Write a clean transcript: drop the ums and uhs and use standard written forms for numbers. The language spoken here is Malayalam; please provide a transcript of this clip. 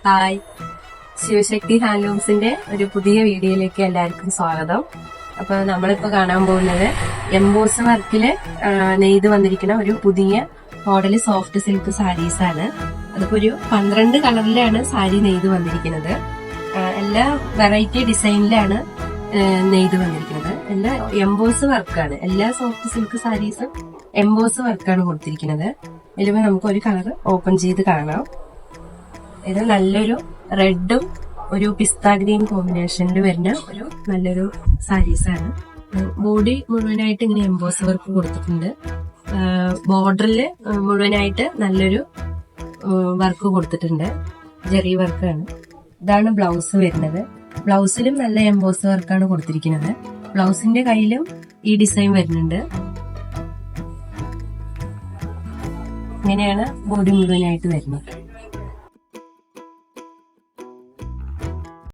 ഹായ്, ശിവശക്തി ഹാൻഡ്ലൂംസിന്റെ ഒരു പുതിയ വീഡിയോയിലേക്ക് എല്ലാവർക്കും സ്വാഗതം. അപ്പൊ നമ്മളിപ്പോ കാണാൻ പോകുന്നത് എംബോസ് വർക്കില് നെയ്ത് വന്നിരിക്കുന്ന ഒരു പുതിയ മോഡല് സോഫ്റ്റ് സിൽക്ക് സാരീസ് ആണ്. അതിപ്പോ ഒരു 12 കളറിലാണ് സാരി നെയ്ത് വന്നിരിക്കുന്നത്. എല്ലാ വെറൈറ്റി ഡിസൈനിലാണ് നെയ്ത് വന്നിരിക്കുന്നത്. എല്ലാ എംബോസ് വർക്കാണ്. എല്ലാ സോഫ്റ്റ് സിൽക്ക് സാരീസും എംബോസ് വർക്കാണ് കൊടുത്തിരിക്കുന്നത്. ഇതിൽ നമുക്ക് ഒരു കളർ ഓപ്പൺ ചെയ്ത് കാണാം. ഇത് നല്ലൊരു റെഡും ഒരു പിസ്ത ഗ്രീൻ കോമ്പിനേഷനിൽ വരുന്ന ഒരു നല്ലൊരു സാരീസാണ്. ബോഡി മുഴുവനായിട്ട് ഇങ്ങനെ എംബോസ് വർക്ക് കൊടുത്തിട്ടുണ്ട്. ബോർഡറിൽ മുഴുവനായിട്ട് നല്ലൊരു വർക്ക് കൊടുത്തിട്ടുണ്ട്. ജെറി വർക്കാണ്. ഇതാണ് ബ്ലൗസ് വരുന്നത്. ബ്ലൗസിലും നല്ല എംബോസ് വർക്കാണ് കൊടുത്തിരിക്കുന്നത്. ബ്ലൗസിന്റെ കയ്യിലും ഈ ഡിസൈൻ വരുന്നുണ്ട്. ഇങ്ങനെയാണ് ബോഡി മുഴുവനായിട്ട് വരുന്നത്.